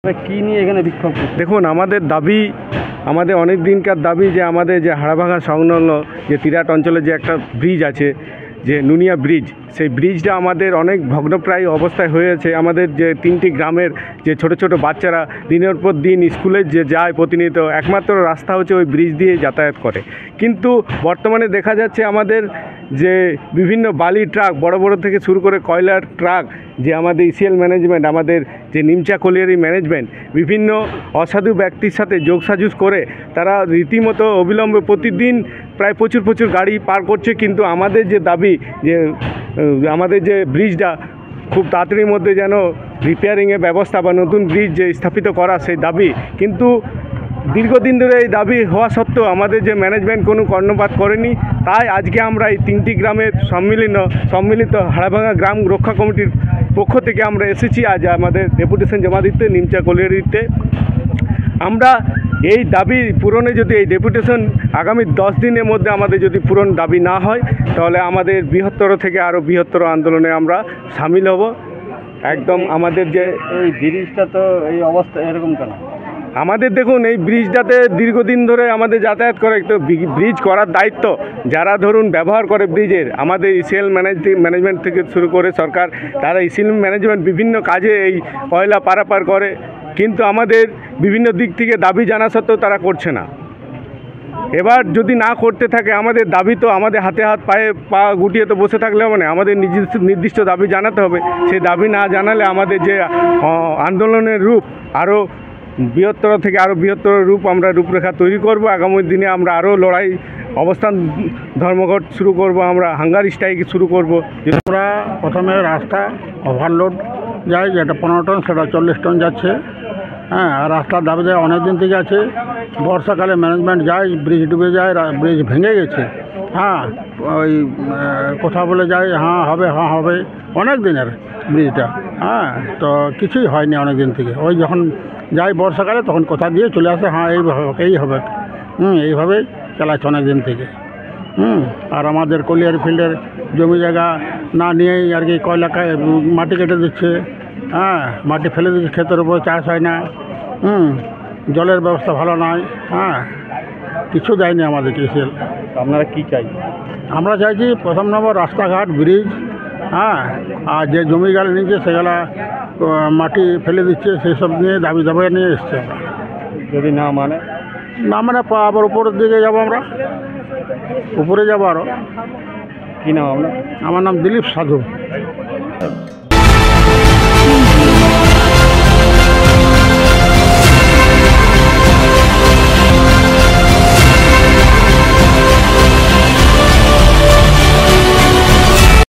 কি নিয়ে এখানে বিক্ষোভ? দেখুন, আমাদের দাবি, আমাদের অনেক দিনকার দাবি যে আমাদের যে হাড়ভাঙা সংলগ্ন যে তিরাট অঞ্চলে যে একটা ব্রিজ আছে, যে নুনিয়া ব্রিজ, সেই ব্রিজটা আমাদের অনেক ভগ্নপ্রায় অবস্থায় হয়েছে। আমাদের যে 3টি গ্রামের যে ছোট ছোট বাচ্চারা দিনের পর দিন স্কুলে যে যায় প্রতিনিয়ত, একমাত্র রাস্তা হচ্ছে ওই ব্রিজ দিয়ে যাতায়াত করে। কিন্তু বর্তমানে দেখা যাচ্ছে আমাদের যে বিভিন্ন বালি ট্রাক, বড় বড় থেকে শুরু করে কয়লার ট্রাক, যে আমাদের ইসিএল ম্যানেজমেন্ট, আমাদের যে নিমচা কলিয়ারি ম্যানেজমেন্ট বিভিন্ন অসাধু ব্যক্তির সাথে যোগসাজুস করে তারা রীতিমতো অবিলম্বে প্রতিদিন প্রায় প্রচুর গাড়ি পার করছে। কিন্তু আমাদের যে দাবি যে আমাদের যে ব্রিজটা খুব তাড়াতাড়ির মধ্যে যেন রিপেয়ারিংয়ের ব্যবস্থা বা নতুন ব্রিজ যে স্থাপিত করা, সেই দাবি কিন্তু দীর্ঘদিন ধরে এই দাবি হওয়া সত্ত্বেও আমাদের যে ম্যানেজমেন্ট কোনো কর্ণপাত করেনি। তাই আজকে আমরা এই 3টি গ্রামের সম্মিলিত হাড়ভাঙা গ্রাম রক্ষা কমিটির পক্ষ থেকে আমরা এসেছি আজ আমাদের ডেপুটেশন জমা দিতে নিমচা কলিয়ারিতে। আমরা এই দাবি পূরণে যদি এই ডেপুটেশন আগামী 10 দিনের মধ্যে আমাদের যদি পূরণ দাবি না হয়, তাহলে আমাদের বৃহত্তর থেকে আরও বৃহত্তর আন্দোলনে আমরা সামিল হব। একদম আমাদের যে এই ব্রিজটা তো এই অবস্থা এরকম কেন? আমাদের দেখুন, এই ব্রিজটাতে দীর্ঘদিন ধরে আমাদের যাতায়াত করে, তো ব্রিজ করার দায়িত্ব যারা ধরুন ব্যবহার করে ব্রিজের, আমাদের ইসিএল ম্যানেজমেন্ট থেকে শুরু করে সরকার, তারা ইসিএল ম্যানেজমেন্ট বিভিন্ন কাজে এই কয়লা পারাপার করে। কিন্তু আমাদের বিভিন্ন দিক থেকে দাবি জানা সত্ত্বেও তারা করছে না। এবার যদি না করতে থাকে, আমাদের দাবি তো আমাদের হাতে হাত পায়ে পা গুটিয়ে তো বসে থাকলে হবে না, আমাদের নির্দিষ্ট দাবি জানাতে হবে। সেই দাবি না জানালে আমাদের যে আন্দোলনের রূপ আরও বৃহত্তর থেকে আরও বৃহত্তর রূপ আমরা রূপরেখা তৈরি করব। আগামী দিনে আমরা আরও লড়াই অবস্থান ধর্মঘট শুরু করব, আমরা হাঙ্গার স্ট্রাইক শুরু করব। আমরা প্রথমে রাস্তা ওভারলোড যায়, যেটা 15 টন সেটা 40 টন যাচ্ছে। হ্যাঁ, আর রাস্তার দাবি দেওয়া অনেক দিন থেকে আছে। বর্ষাকালে ম্যানেজমেন্ট যায়, ব্রিজ ডুবে যায়, ব্রিজ ভেঙে গেছে। হ্যাঁ, ওই কথা বলে যায় হ্যাঁ হবে অনেক দিনের ব্রিজটা। হ্যাঁ, তো কিছুই হয়নি অনেক দিন থেকে। ওই যখন যাই বর্ষাকালে তখন কথা দিয়ে চলে আসে হ্যাঁ এই হবে। এইভাবেই চালাচ্ছে অনেক দিন থেকে। আর আমাদের কলিয়ারি ফিল্ডের জমি জায়গা না নিয়েই আর কি কয়লাকায় মাটি কেটে দিচ্ছে। হ্যাঁ, মাটি ফেলে দিচ্ছে, ক্ষেতের উপর চাষ হয় না। জলের ব্যবস্থা ভালো নয়। হ্যাঁ, কিছু দেয়নি আমাদের ইসিএল। আপনারা কি চাই? আমরা চাইছি প্রথম নম্বর রাস্তাঘাট, ব্রিজ। হ্যাঁ, আর যে জমিগুলো নিচ্ছে সেগুলা মাটি ফেলে দিচ্ছে, সেই সব নিয়ে দাবি নিয়ে এসছে। আমরা যদি না মানে আবার উপরের দিকে যাবো, আমরা উপরে যাবো আরও। কী নাম আপনার? আমার নাম দিলীপ সাধু।